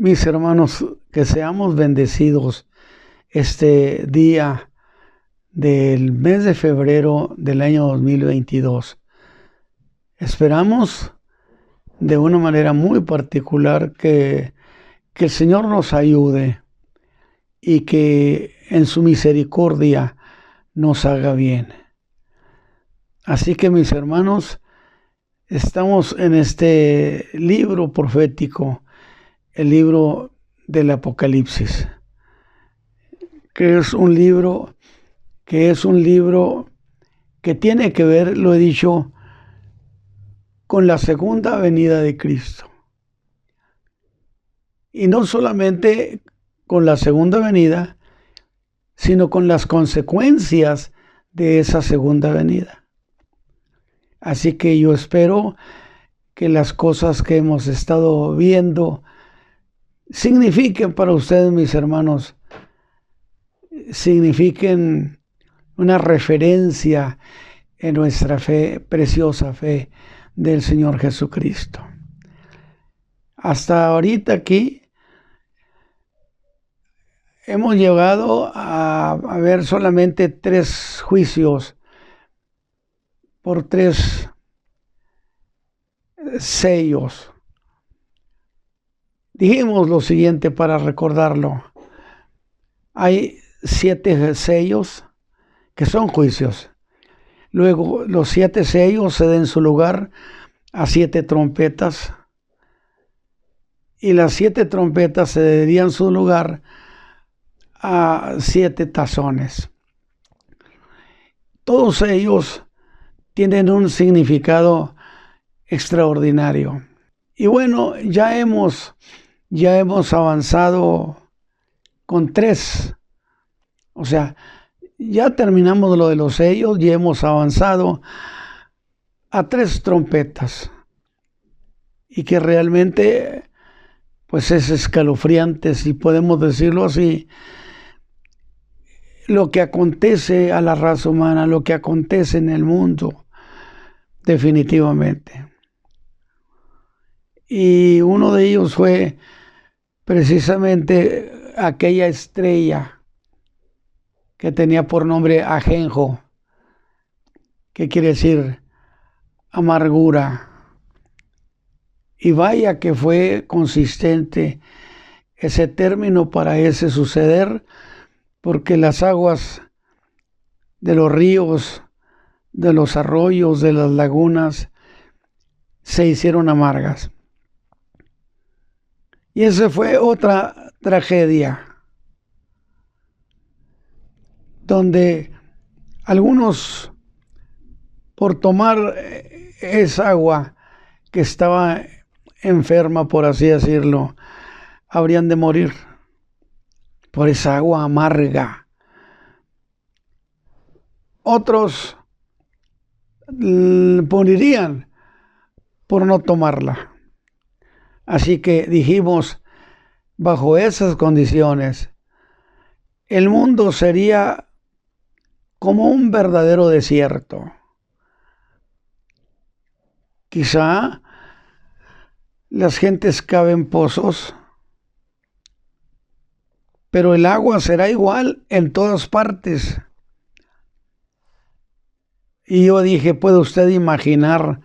Mis hermanos, que seamos bendecidos este día del mes de febrero del año 2022. Esperamos de una manera muy particular que el Señor nos ayude y que en su misericordia nos haga bien. Así que, mis hermanos, estamos en este libro profético, el libro del Apocalipsis, que es un libro que tiene que ver, lo he dicho, con la segunda venida de Cristo. Y no solamente con la segunda venida, sino con las consecuencias de esa segunda venida. Así que yo espero que las cosas que hemos estado viendo signifiquen para ustedes, mis hermanos, signifiquen una referencia en nuestra fe, preciosa fe del Señor Jesucristo. Hasta ahorita aquí hemos llegado a ver solamente 3 juicios por 3 sellos. Dijimos lo siguiente para recordarlo. Hay 7 sellos que son juicios. Luego los 7 sellos ceden su lugar a 7 trompetas. Y las 7 trompetas cederían su lugar a 7 tazones. Todos ellos tienen un significado extraordinario. Y bueno, ya hemos avanzado con 3. O sea, ya terminamos lo de los sellos y hemos avanzado a 3 trompetas. Y que realmente, pues es escalofriante, si podemos decirlo así, lo que acontece a la raza humana, lo que acontece en el mundo, definitivamente. Y uno de ellos fue precisamente aquella estrella que tenía por nombre Ajenjo, que quiere decir amargura. Y vaya que fue consistente ese término para ese suceder, porque las aguas de los ríos, de los arroyos, de las lagunas, se hicieron amargas. Y esa fue otra tragedia, donde algunos, por tomar esa agua que estaba enferma, por así decirlo, habrían de morir por esa agua amarga. Otros morirían por no tomarla. Así que dijimos, bajo esas condiciones, el mundo sería como un verdadero desierto. Quizá las gentes caven pozos, pero el agua será igual en todas partes. Y yo dije, ¿puede usted imaginar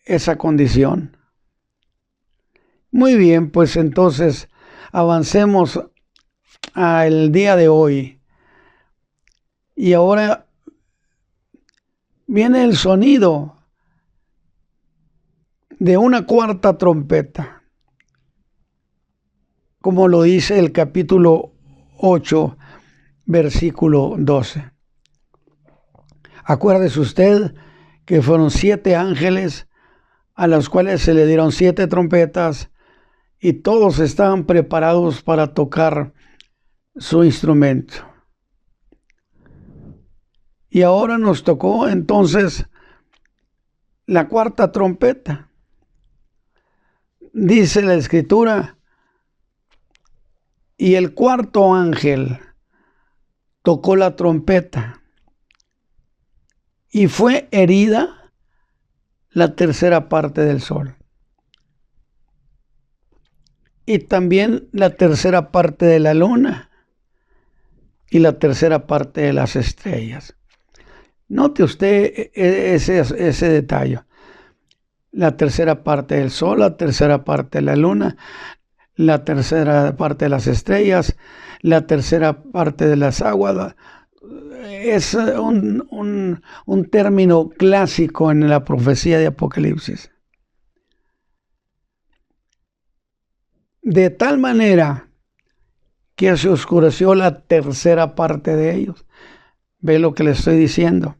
esa condición? Muy bien, pues entonces avancemos al día de hoy. Y ahora viene el sonido de una 4ª trompeta, como lo dice el capítulo 8, versículo 12. Acuérdese usted que fueron 7 ángeles a los cuales se le dieron 7 trompetas y todos estaban preparados para tocar su instrumento. Y ahora nos tocó entonces la 4ª trompeta. Dice la Escritura, y el 4º ángel tocó la trompeta y fue herida la 3ª parte del sol. y también la tercera parte de la luna y la tercera parte de las estrellas. Note usted ese detalle. La tercera parte del sol, la tercera parte de la luna, la tercera parte de las estrellas, la tercera parte de las aguas. Es un término clásico en la profecía de Apocalipsis. De tal manera que se oscureció la tercera parte de ellos. Ve lo que le estoy diciendo.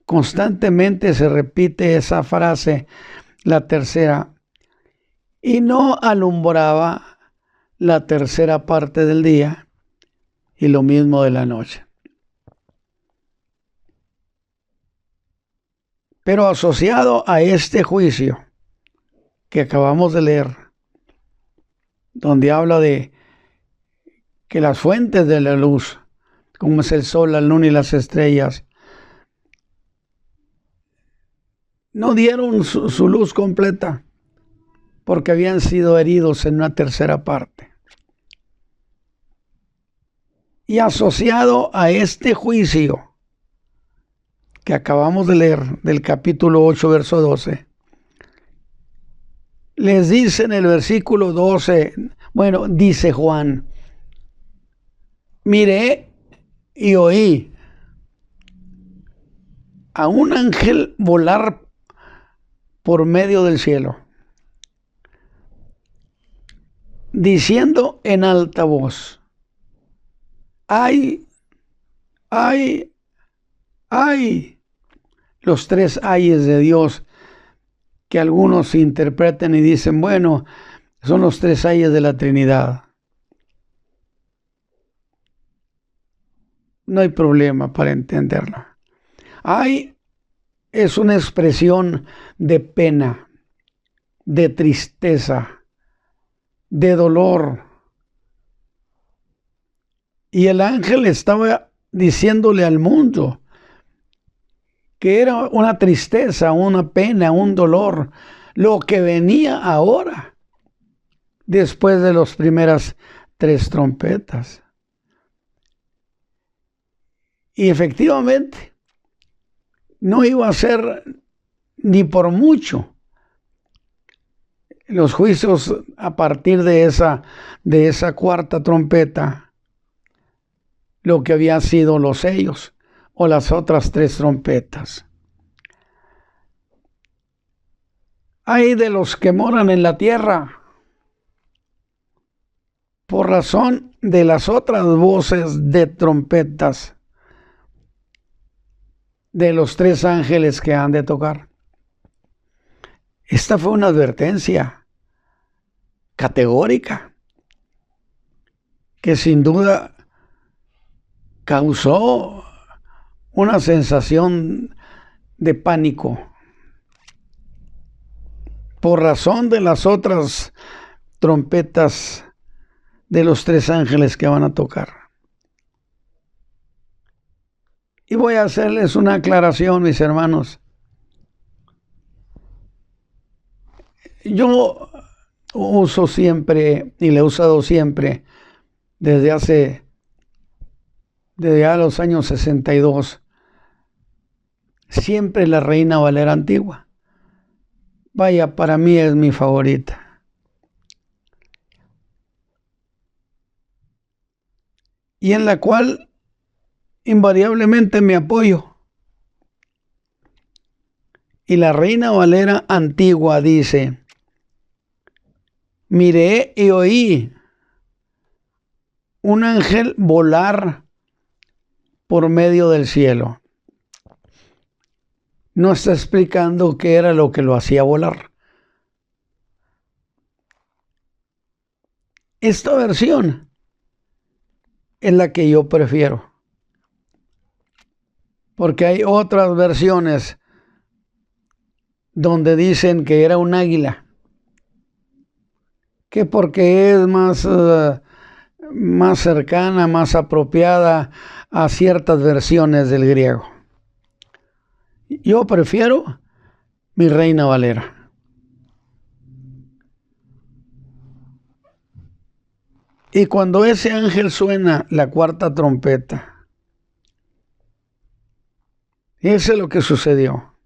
Constantemente se repite esa frase, la tercera, y no alumbraba la tercera parte del día y lo mismo de la noche. Pero asociado a este juicio que acabamos de leer, donde habla de que las fuentes de la luz, como es el sol, la luna y las estrellas, no dieron su luz completa porque habían sido heridos en una tercera parte. Y asociado a este juicio que acabamos de leer del capítulo 8, verso 12, les dice en el versículo 12, bueno, dice Juan, miré y oí a un ángel volar por medio del cielo, diciendo en alta voz, ¡ay, ay, ay! Los tres ayes de Dios que algunos interpretan y dicen, bueno, son los tres ayes de la Trinidad. No hay problema para entenderlo. Ay es una expresión de pena, de tristeza, de dolor. Y el ángel estaba diciéndole al mundo que era una tristeza, una pena, un dolor, lo que venía ahora, después de las primeras 3 trompetas. Y efectivamente, no iba a ser ni por mucho los juicios a partir de esa 4ª trompeta, lo que había sido los sellos o las otras 3 trompetas. Ay de los que moran en la tierra, por razón de las otras voces de trompetas de los 3 ángeles que han de tocar. Esta fue una advertencia categórica que sin duda causó una sensación de pánico por razón de las otras trompetas de los 3 ángeles que van a tocar. Y voy a hacerles una aclaración, mis hermanos. Yo uso siempre, y le he usado siempre, desde ya los años 62, siempre la Reina Valera antigua. Vaya, para mí es mi favorita. Y en la cual invariablemente me apoyo. Y la Reina Valera antigua dice, miré y oí un ángel volar por medio del cielo. No está explicando qué era lo que lo hacía volar. Esta versión es la que yo prefiero, porque hay otras versiones donde dicen que era un águila, que porque es más cercana, más apropiada a ciertas versiones del griego. Yo prefiero mi Reina Valera. Y cuando ese ángel suena la cuarta trompeta, eso es lo que sucedió.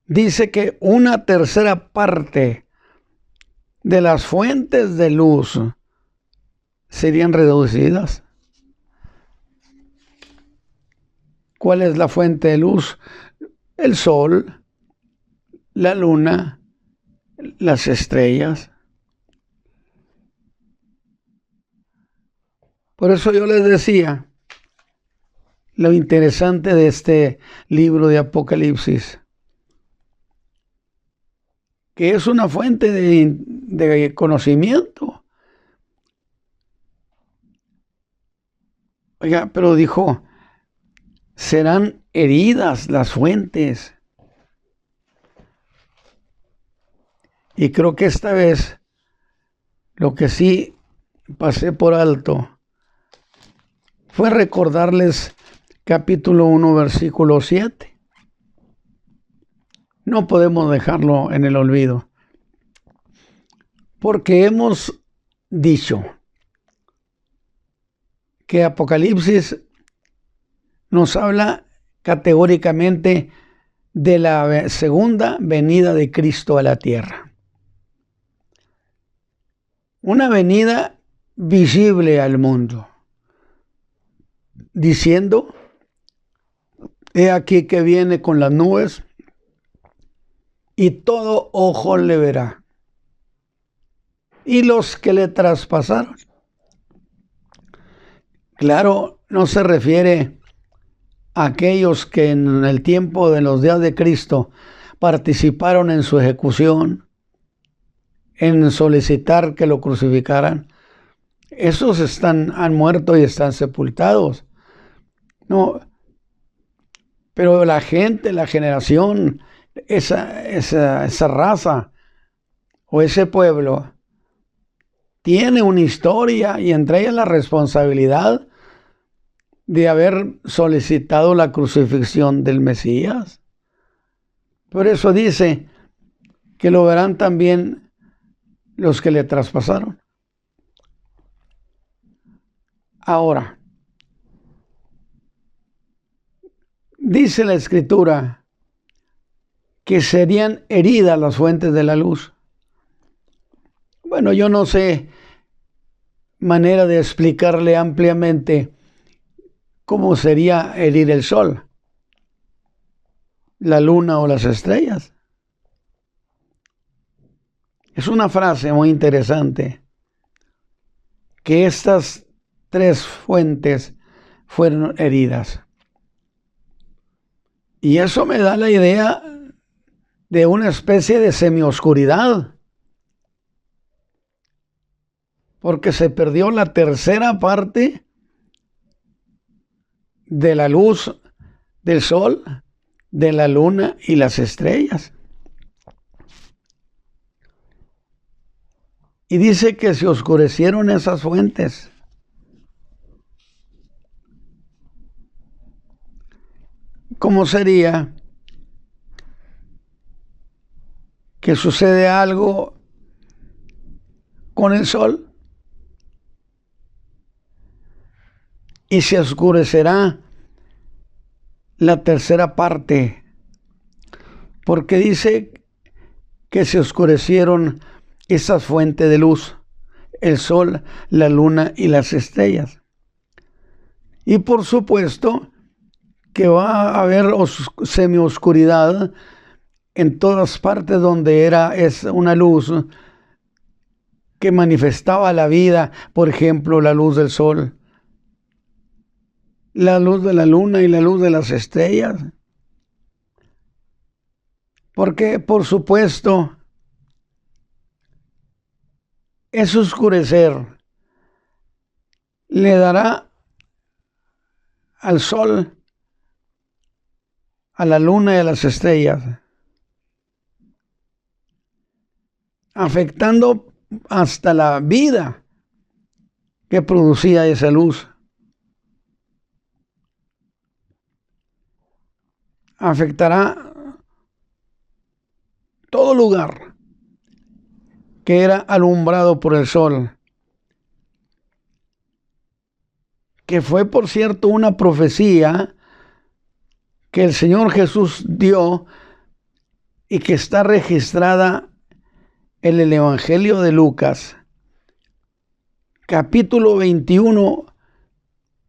Dice que una tercera parte de las fuentes de luz serían reducidas. ¿Cuál es la fuente de luz? El sol, la luna, las estrellas. Por eso yo les decía lo interesante de este libro de Apocalipsis, que es una fuente de conocimiento. Oiga, pero dijo, serán heridas las fuentes. Y creo que esta vez lo que sí pasé por alto fue recordarles capítulo 1, versículo 7. No podemos dejarlo en el olvido, porque hemos dicho que Apocalipsis nos habla categóricamente de la segunda venida de Cristo a la tierra. Una venida visible al mundo, diciendo, he aquí que viene con las nubes y todo ojo le verá. Y los que le traspasaron. Claro, no se refiere a aquellos que en el tiempo de los días de Cristo participaron en su ejecución, en solicitar que lo crucificaran. Esos han muerto y están sepultados. No, pero la gente, la generación, esa raza o ese pueblo tiene una historia, y entre ellas la responsabilidad de haber solicitado la crucifixión del Mesías. Por eso dice que lo verán también los que le traspasaron. Ahora, dice la Escritura que serían heridas las fuentes de la luz. Bueno, yo no sé manera de explicarle ampliamente cómo sería herir el sol, la luna o las estrellas. Es una frase muy interesante, que estas tres fuentes fueron heridas. Y eso me da la idea de una especie de semioscuridad, porque se perdió la tercera parte de la luz del sol, de la luna y las estrellas. Y dice que se oscurecieron esas fuentes. ¿Cómo sería que sucede algo con el sol y se oscurecerá la tercera parte? Porque dice que se oscurecieron esas fuentes de luz, el sol, la luna y las estrellas. Y por supuesto que va a haber semioscuridad en todas partes donde es una luz que manifestaba la vida, por ejemplo, la luz del sol, la luz de la luna y la luz de las estrellas. Porque, por supuesto, ese oscurecer le dará al sol, a la luna y a las estrellas, afectando hasta la vida que producía esa luz. Afectará todo lugar que era alumbrado por el sol, que fue, por cierto, una profecía que el Señor Jesús dio y que está registrada en el Evangelio de Lucas, capítulo 21,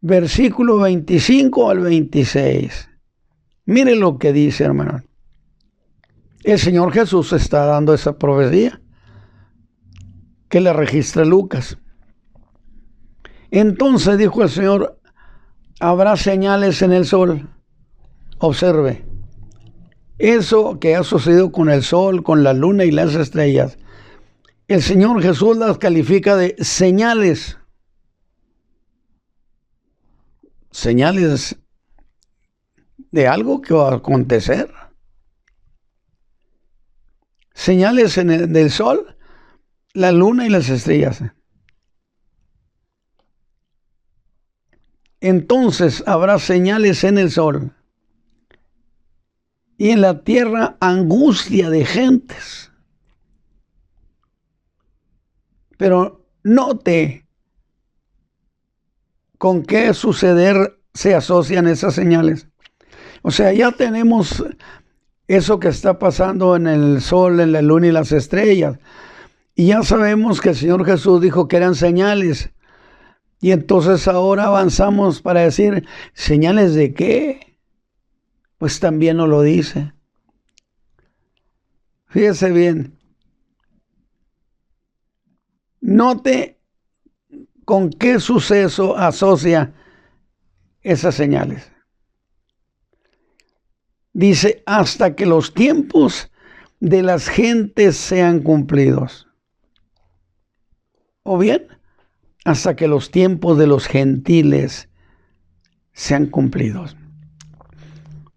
versículo 25 al 26. Mire lo que dice, hermano. El Señor Jesús está dando esa profecía que le registra Lucas. Entonces dijo el Señor: habrá señales en el sol. Observe, eso que ha sucedido con el sol, con la luna y las estrellas, el Señor Jesús las califica de señales. Señales de algo que va a acontecer. Señales del sol, la luna y las estrellas. Entonces habrá señales en el sol y en la tierra angustia de gentes. Pero note con qué suceder se asocian esas señales. O sea, ya tenemos eso que está pasando en el sol, en la luna y las estrellas. Y ya sabemos que el Señor Jesús dijo que eran señales. Y entonces ahora avanzamos para decir, ¿señales de qué? Pues también nos lo dice. Fíjese bien. Note con qué suceso asocia esas señales. Dice, hasta que los tiempos de las gentes sean cumplidos. O bien, hasta que los tiempos de los gentiles sean cumplidos.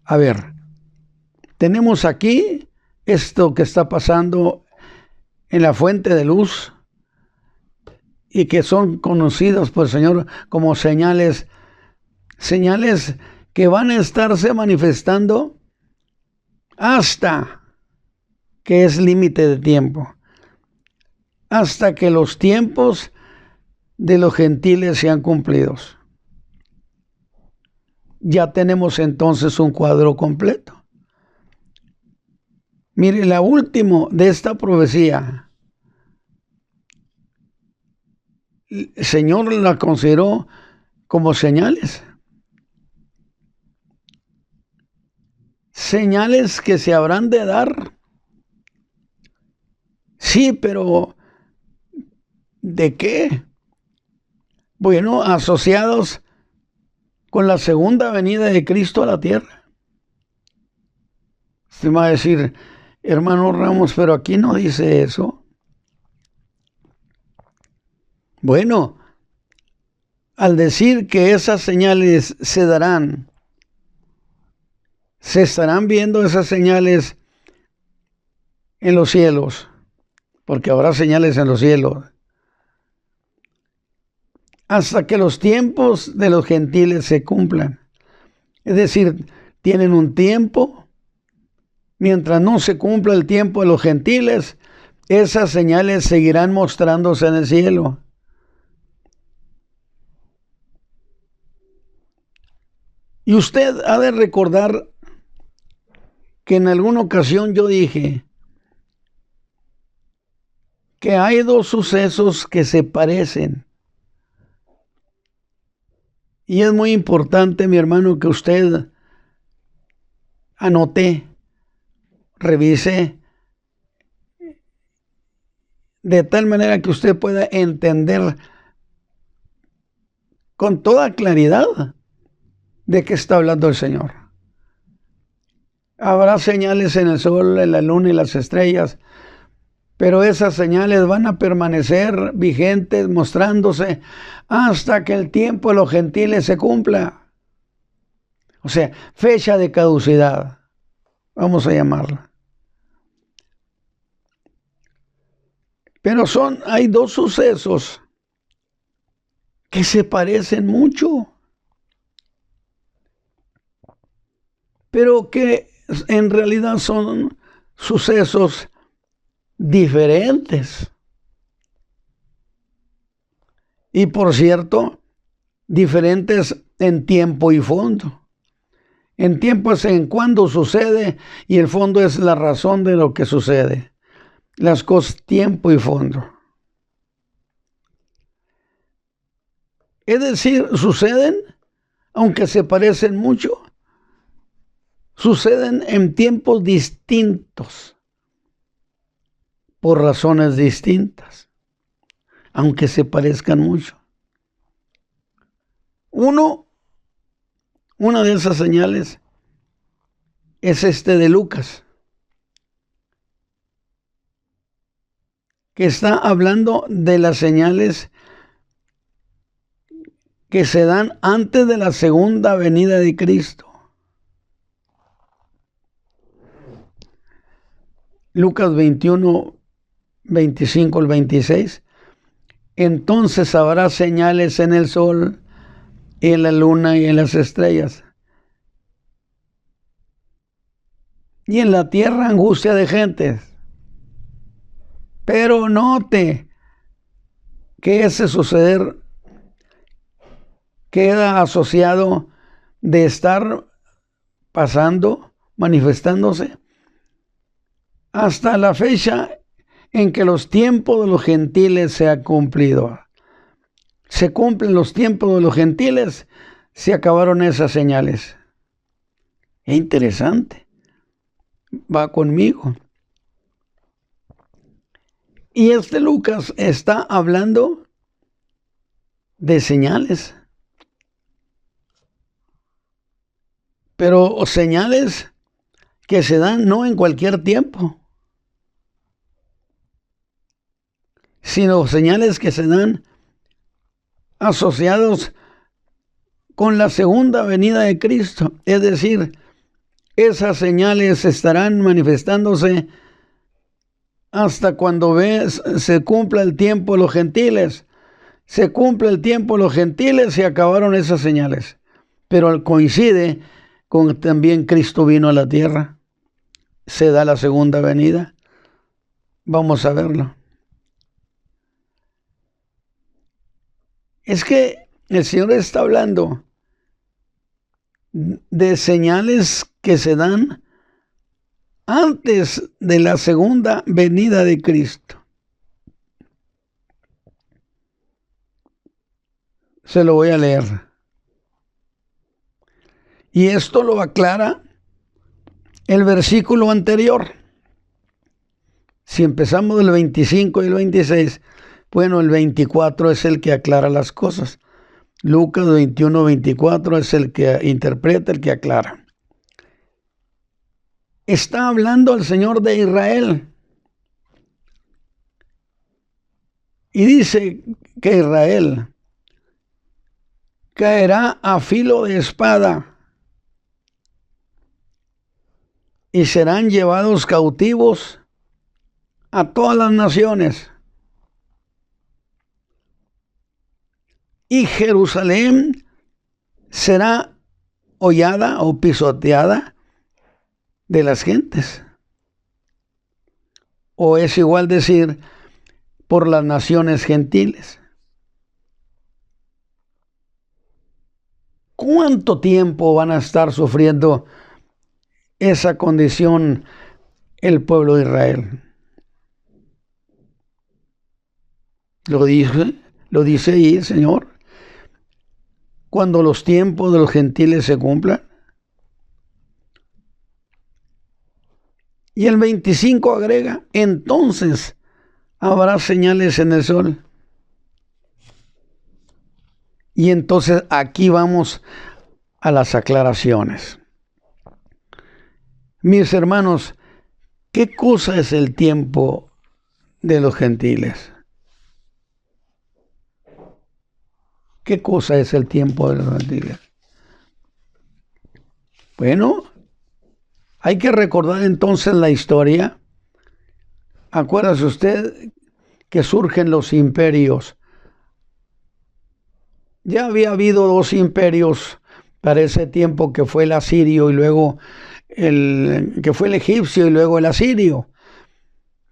A ver, tenemos aquí esto que está pasando en la fuente de luz y que son conocidos por el Señor como señales que van a estarse manifestando hasta que es límite de tiempo, hasta que los tiempos de los gentiles sean cumplidos. Ya tenemos entonces un cuadro completo. Mire, la última de esta profecía, el Señor la consideró como señales. Señales que se habrán de dar. Sí, pero ¿de qué? Bueno, asociados con la segunda venida de Cristo a la tierra. Usted va a decir, hermano Ramos, pero aquí no dice eso. Bueno, al decir que esas señales se darán, se estarán viendo esas señales en los cielos, porque habrá señales en los cielos, hasta que los tiempos de los gentiles se cumplan. Es decir, tienen un tiempo. Mientras no se cumpla el tiempo de los gentiles, esas señales seguirán mostrándose en el cielo. Y usted ha de recordar que en alguna ocasión yo dije que hay dos sucesos que se parecen. Y es muy importante, mi hermano, que usted anote, revise, de tal manera que usted pueda entender con toda claridad de qué está hablando el Señor. Habrá señales en el sol, en la luna y las estrellas, pero esas señales van a permanecer vigentes, mostrándose hasta que el tiempo de los gentiles se cumpla. O sea, fecha de caducidad, vamos a llamarla. Pero hay dos sucesos que se parecen mucho, pero que en realidad son sucesos diferentes. Y por cierto, diferentes en tiempo y fondo. En tiempo es en cuando sucede y el fondo es la razón de lo que sucede. Las cosas, tiempo y fondo. Es decir, suceden, aunque se parecen mucho, suceden en tiempos distintos, por razones distintas, aunque se parezcan mucho. Una de esas señales es de Lucas, que está hablando de las señales que se dan antes de la segunda venida de Cristo. Lucas 21, 25 al 26. Entonces habrá señales en el sol, en la luna y en las estrellas. Y en la tierra angustia de gentes. Pero note que ese suceder queda asociado de estar pasando, manifestándose, hasta la fecha en que los tiempos de los gentiles se han cumplido. Se cumplen los tiempos de los gentiles, se acabaron esas señales. Es interesante. Va conmigo. Y Lucas está hablando de señales. Pero señales que se dan no en cualquier tiempo, sino señales que se dan asociados con la segunda venida de Cristo. Es decir, esas señales estarán manifestándose hasta cuando se cumpla el tiempo de los gentiles. Se cumple el tiempo de los gentiles y acabaron esas señales. Pero coincide con también Cristo vino a la tierra. Se da la segunda venida. Vamos a verlo. Es que el Señor está hablando de señales que se dan antes de la segunda venida de Cristo. Se lo voy a leer. Y esto lo aclara el versículo anterior. Si empezamos del 25 y el 26, bueno, el 24 es el que aclara las cosas. Lucas 21, 24 es el que interpreta, el que aclara. Está hablando el Señor de Israel. Y dice que Israel caerá a filo de espada y serán llevados cautivos a todas las naciones. Y Jerusalén será hollada o pisoteada de las gentes. O es igual decir, por las naciones gentiles. ¿Cuánto tiempo van a estar sufriendo esa condición el pueblo de Israel? Lo dice ahí el Señor. Cuando los tiempos de los gentiles se cumplan. Y el 25 agrega, entonces habrá señales en el sol. Y entonces aquí vamos a las aclaraciones. Mis hermanos, ¿qué cosa es el tiempo de los gentiles? ¿Qué cosa es el tiempo de los gentiles? Bueno, hay que recordar entonces la historia. Acuérdase usted que surgen los imperios. Ya había habido dos imperios para ese tiempo, que fue el asirio y luego que fue el egipcio y luego el asirio.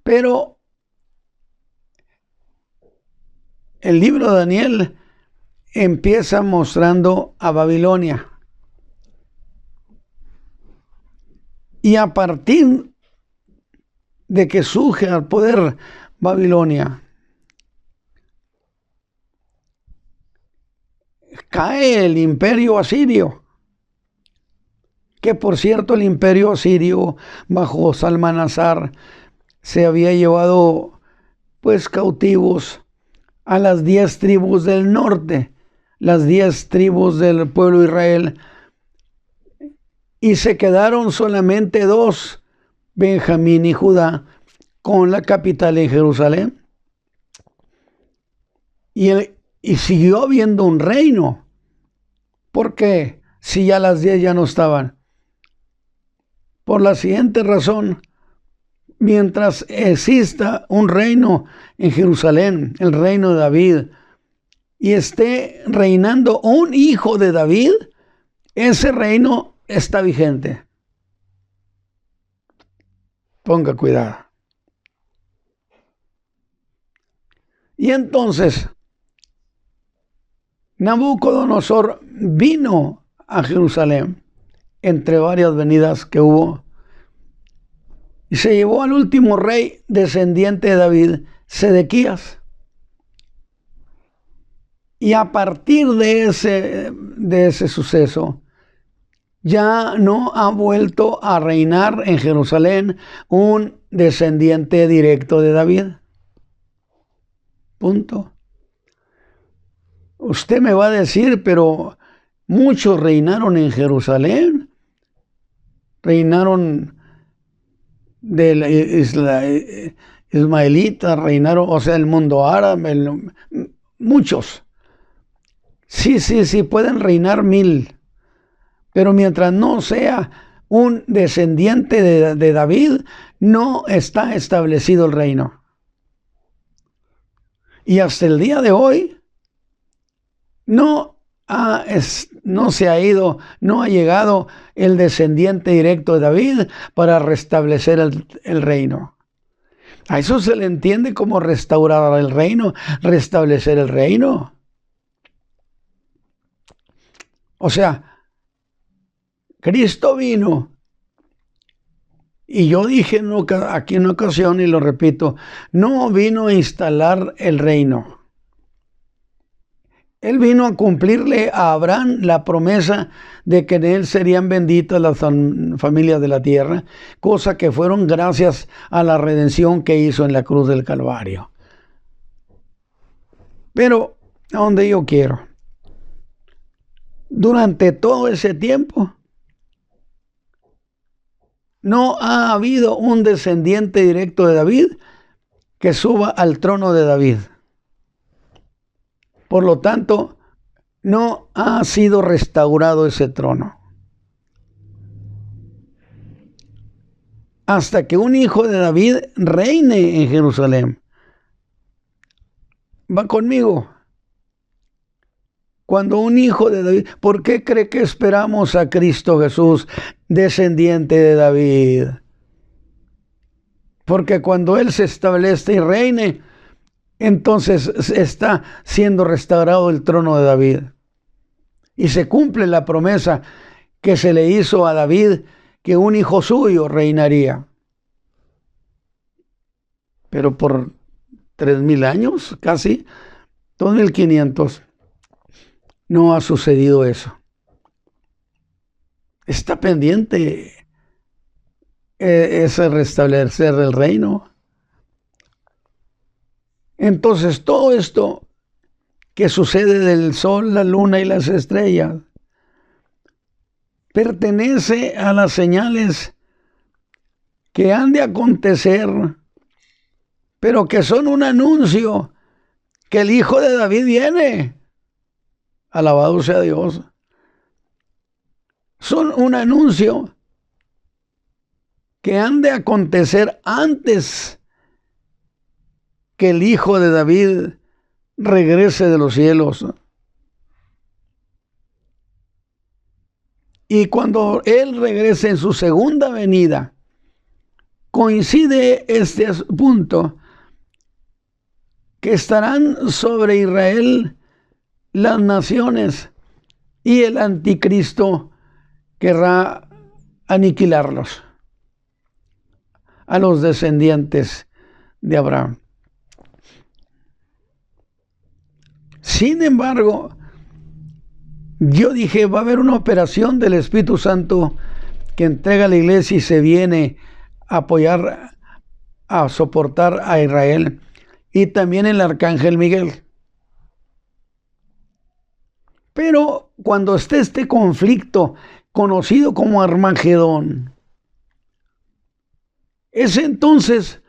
Pero el libro de Daniel empieza mostrando a Babilonia. Y a partir de que surge al poder Babilonia, cae el imperio asirio, que por cierto el imperio asirio bajo Salmanasar se había llevado pues cautivos a las 10 tribus del norte, las 10 tribus del pueblo de Israel, y se quedaron solamente 2, Benjamín y Judá, con la capital en Jerusalén. Y siguió habiendo un reino. ¿Por qué? Si ya las 10 ya no estaban. Por la siguiente razón: mientras exista un reino en Jerusalén, el reino de David, y esté reinando un hijo de David, ese reino está vigente. Ponga cuidado. Y entonces Nabucodonosor vino a Jerusalén, entre varias venidas que hubo, y se llevó al último rey descendiente de David, Sedequías. Y a partir de ese suceso, ya no ha vuelto a reinar en Jerusalén un descendiente directo de David. Punto. Usted me va a decir, pero muchos reinaron en Jerusalén. Reinaron del ismaelita, reinaron, o sea, el mundo árabe, muchos. Sí, pueden reinar 1000. Pero mientras no sea un descendiente de David, no está establecido el reino. Y hasta el día de hoy no ha llegado el descendiente directo de David para restablecer el reino. A eso se le entiende como restaurar el reino, restablecer el reino. O sea, Cristo vino, y yo dije aquí en una ocasión, y lo repito, no vino a instalar el reino. Él vino a cumplirle a Abraham la promesa de que en él serían benditas las familias de la tierra, cosa que fueron gracias a la redención que hizo en la cruz del Calvario. Pero, a donde yo quiero, durante todo ese tiempo, no ha habido un descendiente directo de David que suba al trono de David. Por lo tanto, no ha sido restaurado ese trono. Hasta que un hijo de David reine en Jerusalén. Va conmigo. Cuando un hijo de David, ¿por qué cree que esperamos a Cristo Jesús, descendiente de David? Porque cuando Él se establece y reine, entonces está siendo restaurado el trono de David. Y se cumple la promesa que se le hizo a David, que un hijo suyo reinaría. Pero por 3000 años, casi 2500, no ha sucedido eso. Está pendiente ese restablecer el reino. Entonces todo esto que sucede del sol, la luna y las estrellas pertenece a las señales que han de acontecer, pero que son un anuncio que el Hijo de David viene. Alabado sea Dios. Son un anuncio que han de acontecer antes que el Hijo de David regrese de los cielos. Y cuando Él regrese en su segunda venida, coincide este punto, que estarán sobre Israel las naciones y el anticristo querrá aniquilarlos, a los descendientes de Abraham. Sin embargo, yo dije, va a haber una operación del Espíritu Santo que entrega a la iglesia y se viene a apoyar, a soportar a Israel, y también el arcángel Miguel. Pero cuando esté este conflicto conocido como Armagedón, es entonces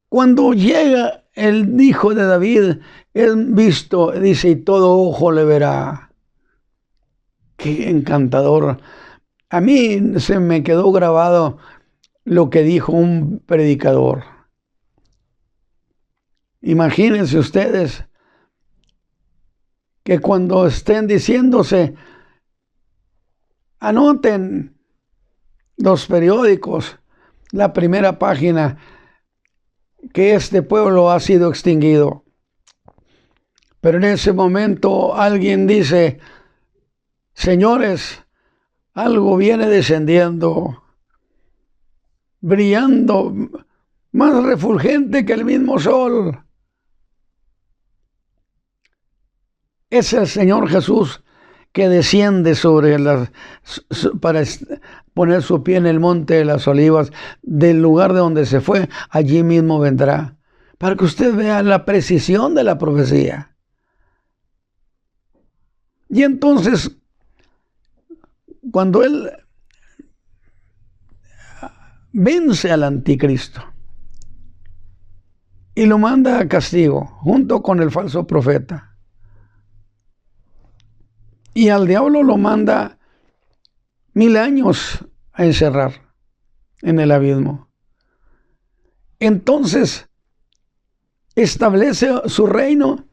cuando llega el hijo de David, es visto, dice, y todo ojo le verá. Qué encantador. A mí se me quedó grabado lo que dijo un predicador. Imagínense ustedes que cuando estén diciéndose, anoten los periódicos, la primera página, que este pueblo ha sido extinguido. Pero en ese momento alguien dice, señores, algo viene descendiendo, brillando, más refulgente que el mismo sol. Es el Señor Jesús que desciende sobre para poner su pie en el monte de las olivas, del lugar de donde se fue, allí mismo vendrá, para que usted vea la precisión de la profecía. Y entonces, cuando Él vence al anticristo y lo manda a castigo, junto con el falso profeta, y al diablo lo manda 1000 años a encerrar en el abismo. Entonces establece su reino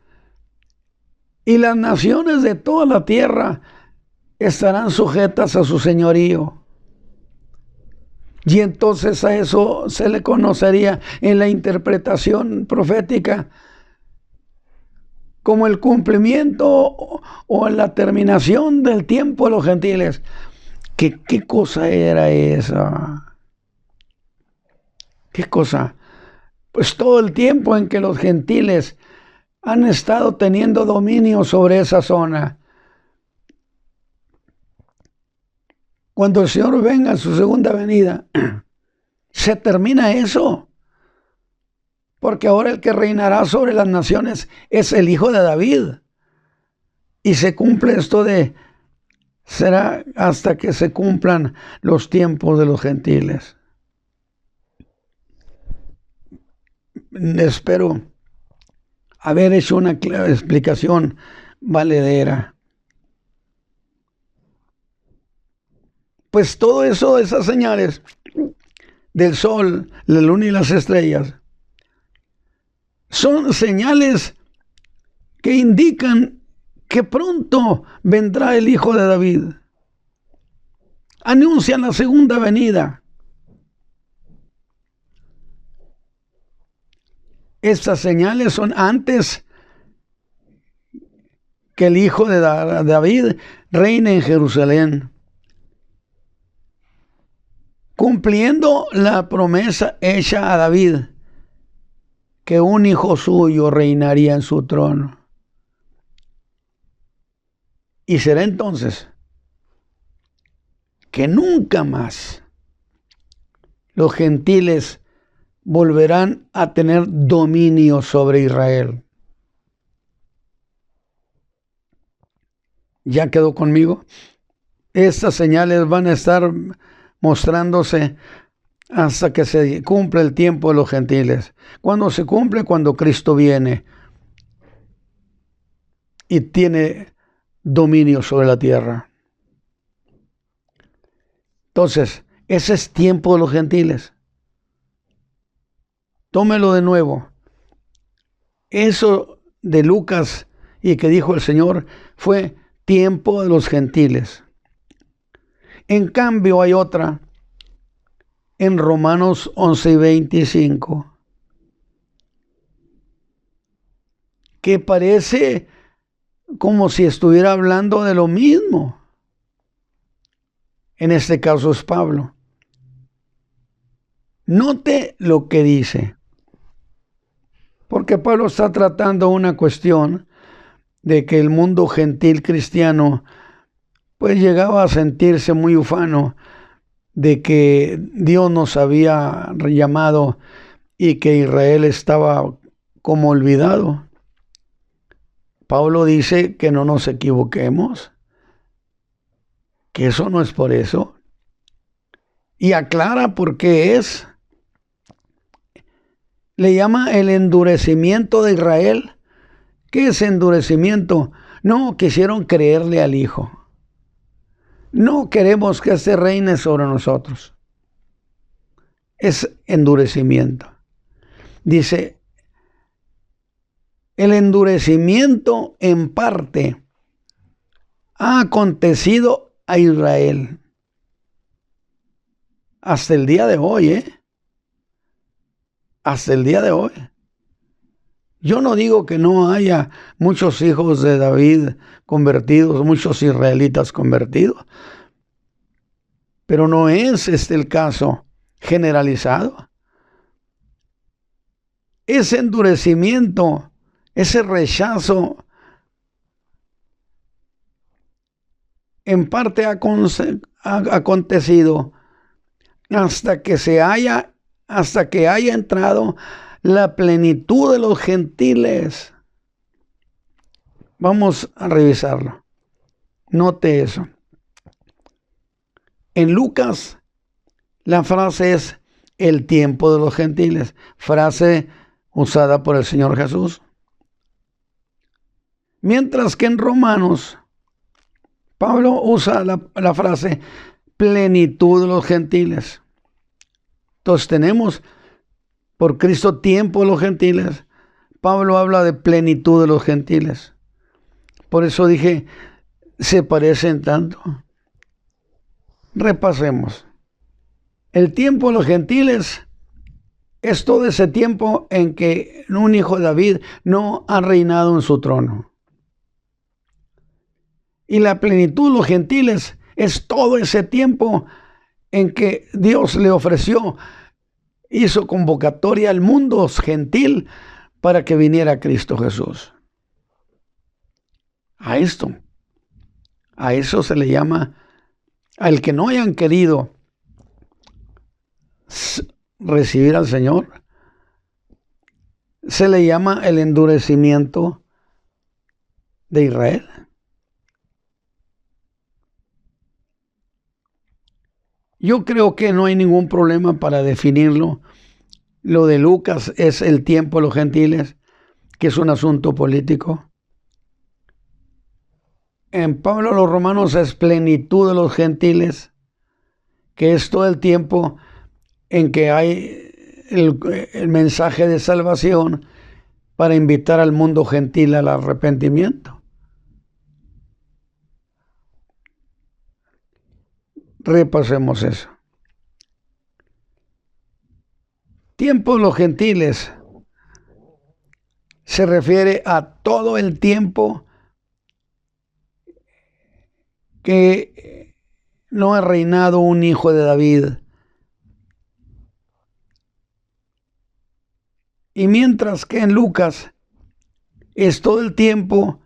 y las naciones de toda la tierra estarán sujetas a su señorío. Y entonces a eso se le conocería en la interpretación profética como el cumplimiento o la terminación del tiempo de los gentiles. ¿Qué cosa era esa? ¿Qué cosa? Pues todo el tiempo en que los gentiles han estado teniendo dominio sobre esa zona. Cuando el Señor venga en su segunda venida, se termina eso. Porque ahora el que reinará sobre las naciones es el hijo de David. Y se cumple esto será hasta que se cumplan los tiempos de los gentiles. Espero haber hecho una clara explicación valedera. Pues todo eso, esas señales del sol, la luna y las estrellas, son señales que indican que pronto vendrá el Hijo de David. Anuncian la segunda venida. Estas señales son antes que el Hijo de David reine en Jerusalén, cumpliendo la promesa hecha a David, que un hijo suyo reinaría en su trono. Y será entonces que nunca más los gentiles volverán a tener dominio sobre Israel. ¿Ya quedó conmigo? Estas señales van a estar mostrándose hasta que se cumple el tiempo de los gentiles. ¿Cuándo se cumple? Cuando Cristo viene y tiene dominio sobre la tierra. Entonces, ese es tiempo de los gentiles. Tómelo de nuevo. Eso de Lucas y que dijo el Señor fue tiempo de los gentiles. En cambio hay otra en Romanos 11:25 que parece como si estuviera hablando de lo mismo. En este caso es Pablo. Note lo que dice, porque Pablo está tratando una cuestión de que el mundo gentil cristiano pues llegaba a sentirse muy ufano de que Dios nos había llamado y que Israel estaba como olvidado. Pablo dice que no nos equivoquemos, que eso no es por eso, y aclara por qué es. Le llama el endurecimiento de Israel. ¿Qué es endurecimiento? No quisieron creerle al Hijo. No queremos que este reine sobre nosotros. Es endurecimiento. Dice, el endurecimiento en parte ha acontecido a Israel hasta el día de hoy, hasta el día de hoy. Yo no digo que no haya muchos hijos de David convertidos, muchos israelitas convertidos, pero no es este el caso generalizado. Ese endurecimiento, ese rechazo, en parte ha acontecido hasta que haya entrado la plenitud de los gentiles. Vamos a revisarlo. Note eso. En Lucas, la frase es el tiempo de los gentiles, frase usada por el Señor Jesús. Mientras que en Romanos, Pablo usa la frase plenitud de los gentiles. Entonces tenemos por Cristo tiempo de los gentiles. Pablo habla de plenitud de los gentiles. Por eso dije, se parecen tanto. Repasemos. El tiempo de los gentiles es todo ese tiempo en que un hijo de David no ha reinado en su trono. Y la plenitud de los gentiles es todo ese tiempo en que Dios le ofreció, hizo convocatoria al mundo gentil para que viniera Cristo Jesús. A eso se le llama, al que no hayan querido recibir al Señor, se le llama el endurecimiento de Israel. Yo creo que no hay ningún problema para definirlo. Lo de Lucas es el tiempo de los gentiles, que es un asunto político. En Pablo a los Romanos es plenitud de los gentiles, que es todo el tiempo en que hay el mensaje de salvación para invitar al mundo gentil al arrepentimiento. Repasemos eso. Tiempo de los gentiles se refiere a todo el tiempo que no ha reinado un hijo de David. Y mientras que en Lucas es todo el tiempo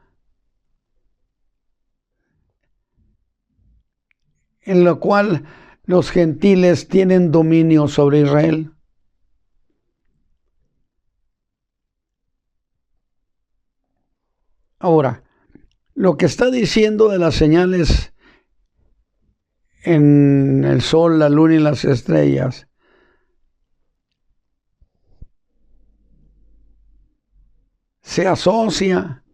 en lo cual los gentiles tienen dominio sobre Israel. Ahora, lo que está diciendo de las señales en el sol, la luna y las estrellas se asocia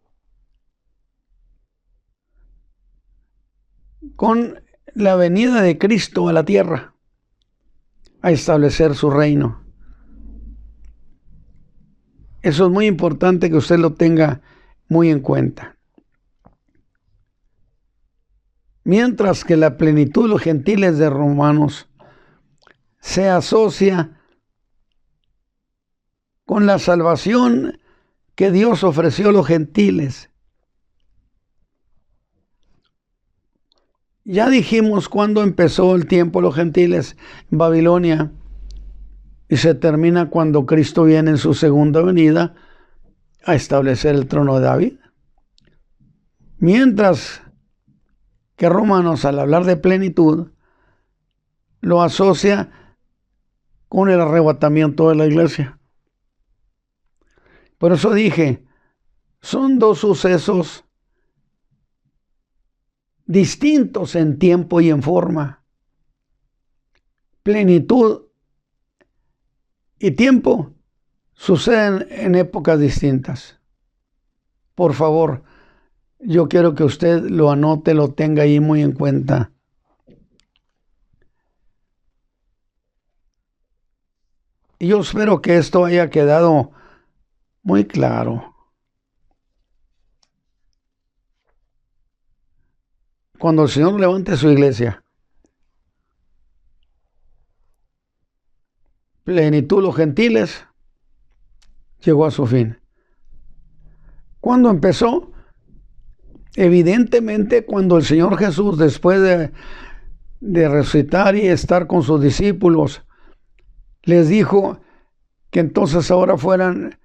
con la venida de Cristo a la tierra a establecer su reino. Eso es muy importante que usted lo tenga muy en cuenta. Mientras que la plenitud de los gentiles de Romanos se asocia con la salvación que Dios ofreció a los gentiles Ya dijimos cuándo empezó el tiempo de los gentiles en Babilonia y se termina cuando Cristo viene en su segunda venida a establecer el trono de David. Mientras que Romanos, al hablar de plenitud, lo asocia con el arrebatamiento de la iglesia. Por eso dije, son dos sucesos distintos en tiempo y en forma. Plenitud y tiempo suceden en épocas distintas. Por favor, yo quiero que usted lo anote, lo tenga ahí muy en cuenta. Y yo espero que esto haya quedado muy claro. Cuando el Señor levante su iglesia, plenitud los gentiles, llegó a su fin. ¿Cuándo empezó? Evidentemente cuando el Señor Jesús, después de resucitar y estar con sus discípulos, les dijo que entonces ahora fueran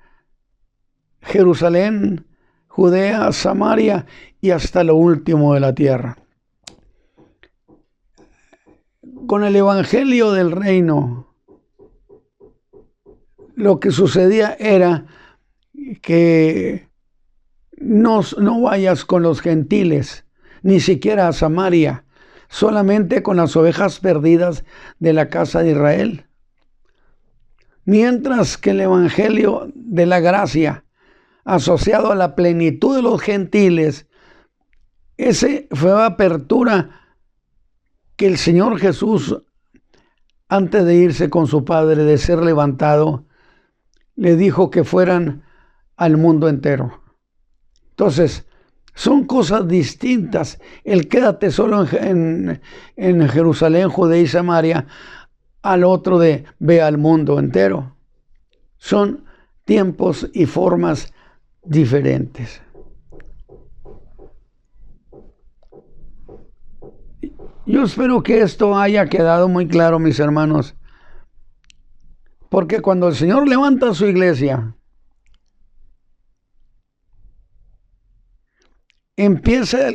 Jerusalén, Judea, Samaria y hasta lo último de la tierra. Con el evangelio del reino, lo que sucedía era que no vayas con los gentiles, ni siquiera a Samaria, solamente con las ovejas perdidas de la casa de Israel. Mientras que el evangelio de la gracia, asociado a la plenitud de los gentiles, ese fue la apertura que el Señor Jesús, antes de irse con su Padre, de ser levantado, le dijo que fueran al mundo entero. Entonces, son cosas distintas. El quédate solo en Jerusalén, Judea y Samaria, al otro de ve al mundo entero. Son tiempos y formas diferentes. Yo espero que esto haya quedado muy claro, mis hermanos, porque cuando el Señor levanta su iglesia, empieza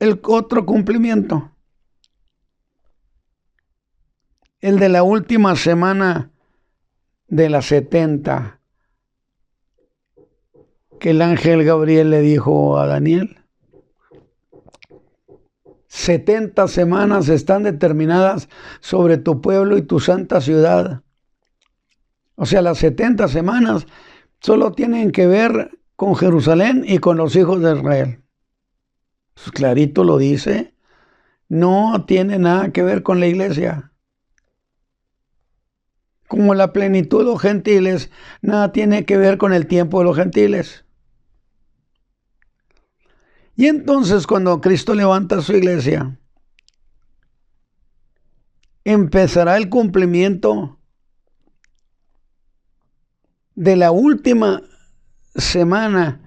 el otro cumplimiento, el de la última semana de las 70, que el ángel Gabriel le dijo a Daniel. 70 semanas están determinadas sobre tu pueblo y tu santa ciudad. O sea, las 70 semanas solo tienen que ver con Jerusalén y con los hijos de Israel. Pues clarito lo dice. No tiene nada que ver con la iglesia. Como la plenitud de los gentiles, nada tiene que ver con el tiempo de los gentiles. Y entonces cuando Cristo levanta su iglesia, empezará el cumplimiento de la última semana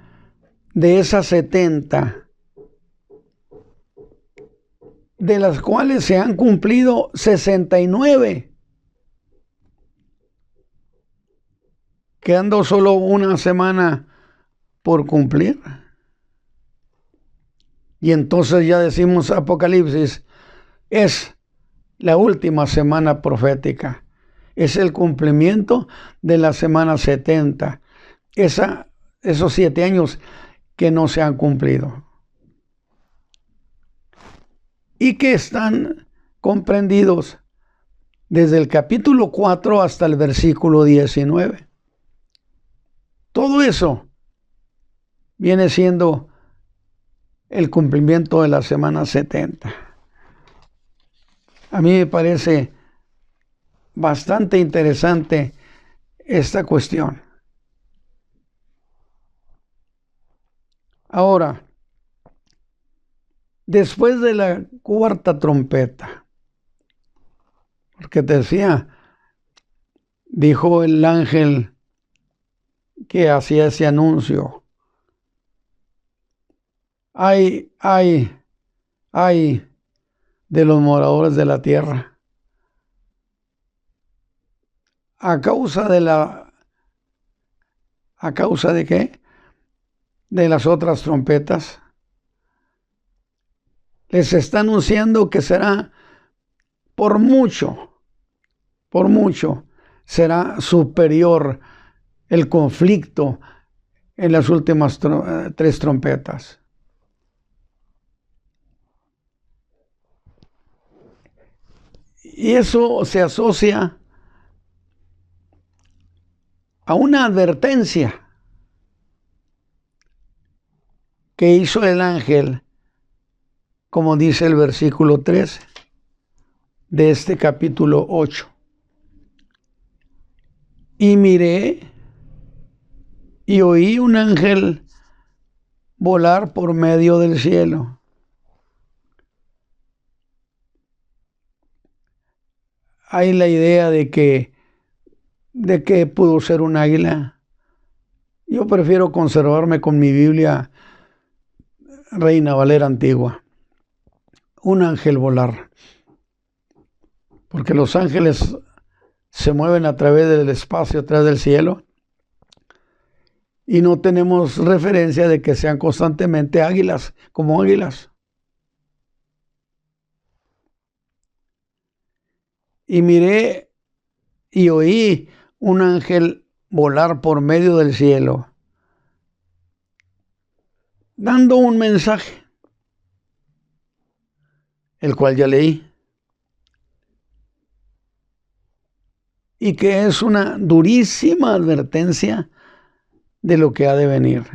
de esas 70, de las cuales se han cumplido 69, quedando solo una semana por cumplir. Y entonces ya decimos Apocalipsis, es la última semana profética. Es el cumplimiento de la semana 70. Esos 7 años que no se han cumplido. Y que están comprendidos desde el capítulo 4 hasta el versículo 19. Todo eso viene siendo el cumplimiento de la semana 70. A mí me parece bastante interesante esta cuestión. Ahora, después de la cuarta trompeta, porque te decía, dijo el ángel que hacía ese anuncio, ay, de los moradores de la tierra. ¿A causa de qué? De las otras trompetas. Les está anunciando que será por mucho, será superior el conflicto en las últimas 3 trompetas. Y eso se asocia a una advertencia que hizo el ángel, como dice el versículo 13 de este capítulo 8. Y miré y oí un ángel volar por medio del cielo. Hay la idea de que pudo ser un águila. Yo prefiero conservarme con mi Biblia Reina Valera antigua. Un ángel volar. Porque los ángeles se mueven a través del espacio, a través del cielo. Y no tenemos referencia de que sean constantemente águilas, como águilas. Y miré y oí un ángel volar por medio del cielo, dando un mensaje, el cual ya leí, y que es una durísima advertencia de lo que ha de venir.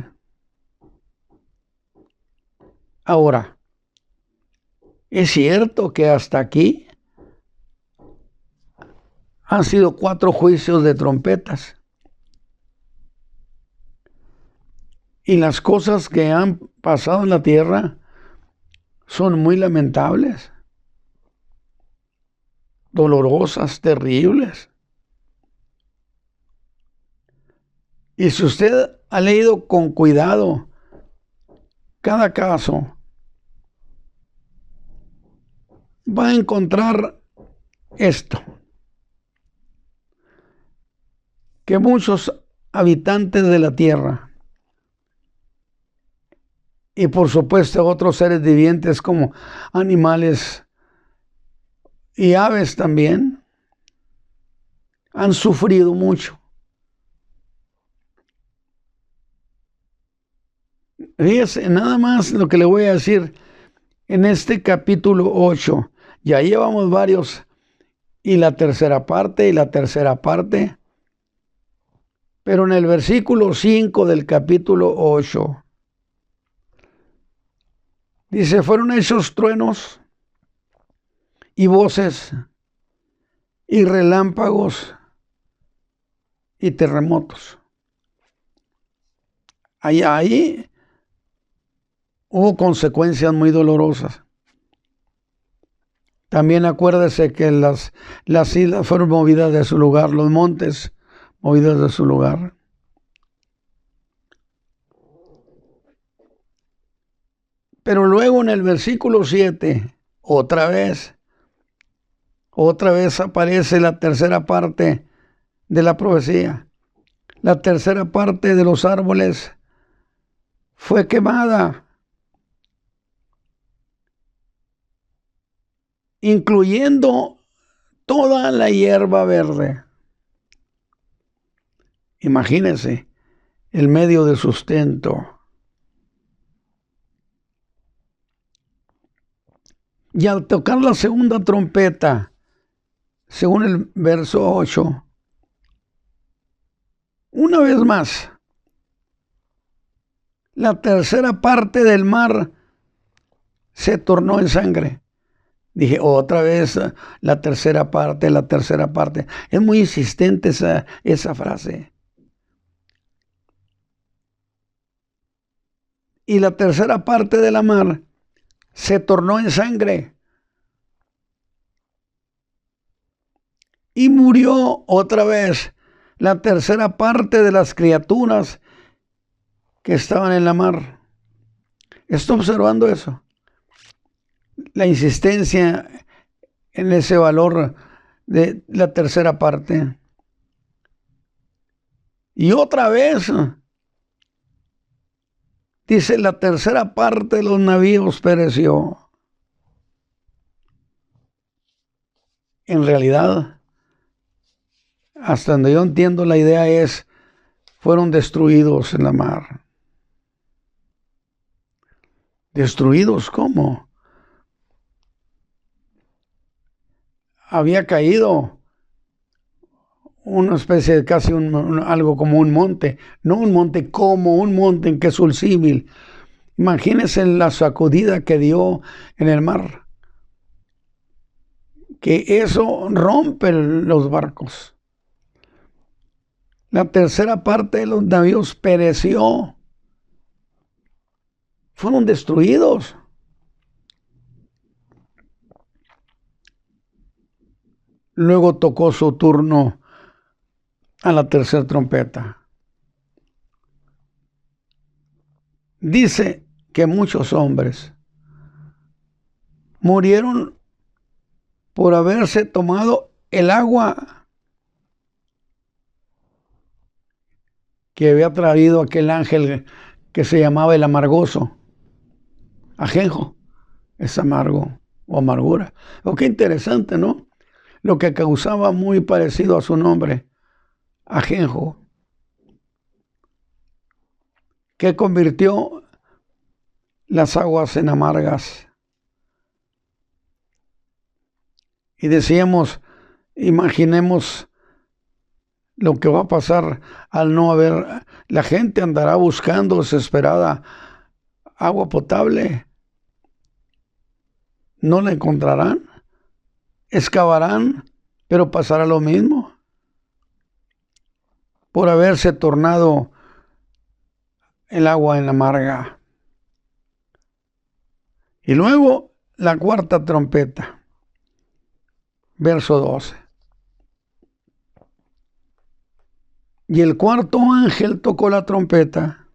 Ahora, es cierto que hasta aquí han sido 4 juicios de trompetas. Y las cosas que han pasado en la tierra son muy lamentables, dolorosas, terribles. Y si usted ha leído con cuidado cada caso, va a encontrar esto: que muchos habitantes de la tierra, y por supuesto otros seres vivientes como animales y aves también, han sufrido mucho. Fíjese, nada más lo que le voy a decir en este capítulo 8. Ya llevamos varios, y la tercera parte, pero en el versículo 5 del capítulo 8, dice: fueron hechos truenos y voces y relámpagos y terremotos. Ahí hubo consecuencias muy dolorosas. También acuérdese que las islas fueron movidas de su lugar, los montes movidos de su lugar. Pero luego en el versículo 7, otra vez aparece la tercera parte de la profecía. La tercera parte de los árboles fue quemada, incluyendo toda la hierba verde. Imagínense el medio de sustento. Y al tocar la segunda trompeta, según el verso 8, una vez más, la tercera parte del mar se tornó en sangre. Dije otra vez la tercera parte. Es muy insistente esa frase. Y la tercera parte de la mar se tornó en sangre. Y murió otra vez la tercera parte de las criaturas que estaban en la mar. Estoy observando eso. la insistencia en ese valor de la tercera parte. Y otra vez, dice, la tercera parte de los navíos pereció. En realidad, hasta donde yo entiendo, la idea es, fueron destruidos en la mar. ¿Destruidos cómo? Había caído una especie de casi algo como un monte, no un monte como un monte, en que es un símil. Imagínense la sacudida que dio en el mar, que eso rompe los barcos. La tercera parte de los navíos pereció, fueron destruidos. Luego tocó su turno a la tercera trompeta. Dice que muchos hombres murieron por haberse tomado el agua que había traído aquel ángel que se llamaba el amargoso. Ajenjo es amargo o amargura. Oh, qué interesante, ¿no? Lo que causaba muy parecido a su nombre, ajenjo, que convirtió las aguas en amargas. Y decíamos, imaginemos lo que va a pasar al no haber, la gente andará buscando desesperada agua potable. No la encontrarán, excavarán, pero pasará lo mismo. Por haberse tornado el agua en amarga. Y luego la cuarta trompeta, verso 12. Y el cuarto ángel tocó la trompeta,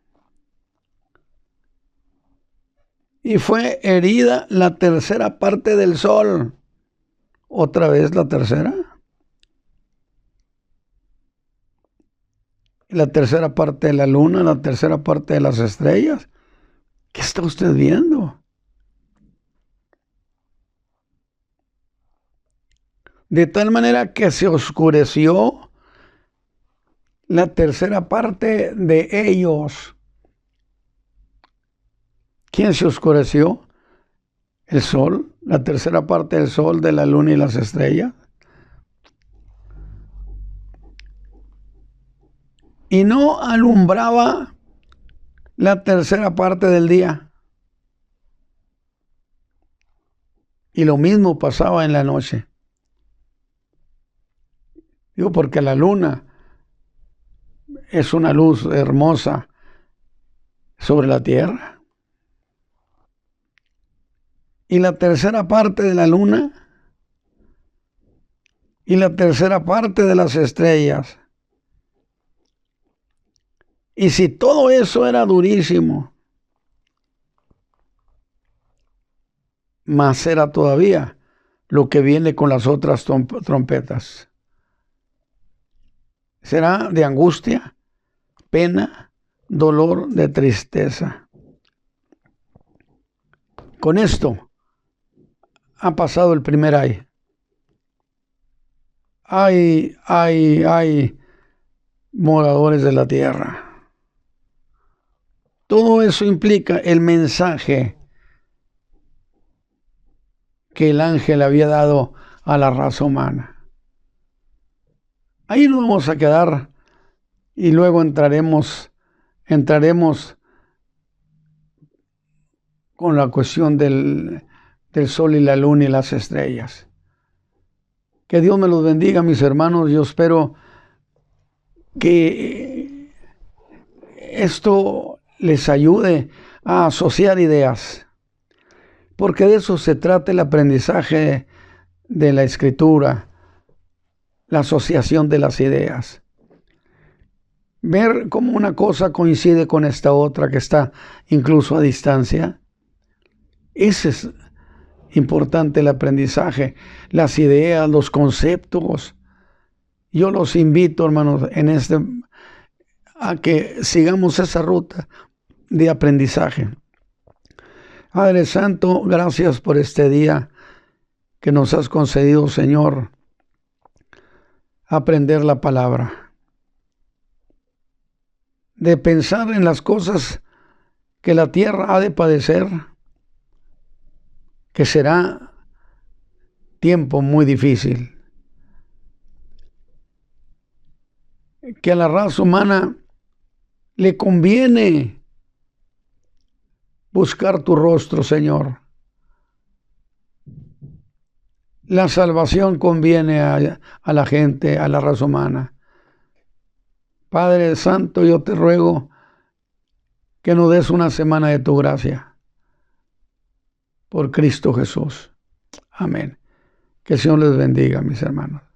y fue herida la tercera parte del sol. ¿Otra vez la tercera? La tercera parte de la luna, la tercera parte de las estrellas. ¿Qué está usted viendo? De tal manera que se oscureció la tercera parte de ellos. ¿Quién se oscureció? El sol, la tercera parte del sol, de la luna y las estrellas. Y no alumbraba la tercera parte del día. Y lo mismo pasaba en la noche. Digo, porque la luna es una luz hermosa sobre la tierra. Y la tercera parte de la luna y la tercera parte de las estrellas. Y si todo eso era durísimo, más era todavía lo que viene con las otras trompetas. Será de angustia, pena, dolor, de tristeza. Con esto ha pasado el primer ay. Ay, ay, ay, moradores de la tierra. Todo eso implica el mensaje que el ángel había dado a la raza humana. Ahí nos vamos a quedar y luego entraremos con la cuestión del sol y la luna y las estrellas. Que Dios me los bendiga, mis hermanos. Yo espero que esto les ayude a asociar ideas, porque de eso se trata el aprendizaje de la Escritura, la asociación de las ideas. Ver cómo una cosa coincide con esta otra que está incluso a distancia. Esa es importante el aprendizaje, las ideas, los conceptos. Yo los invito, hermanos, a que sigamos esa ruta de aprendizaje. Padre Santo, gracias por este día que nos has concedido, Señor, aprender la palabra, de pensar en las cosas que la tierra ha de padecer, que será tiempo muy difícil, que a la raza humana le conviene buscar tu rostro, Señor. La salvación conviene a la gente, a la raza humana. Padre Santo, yo te ruego que nos des una semana de tu gracia. Por Cristo Jesús. Amén. Que el Señor les bendiga, mis hermanos.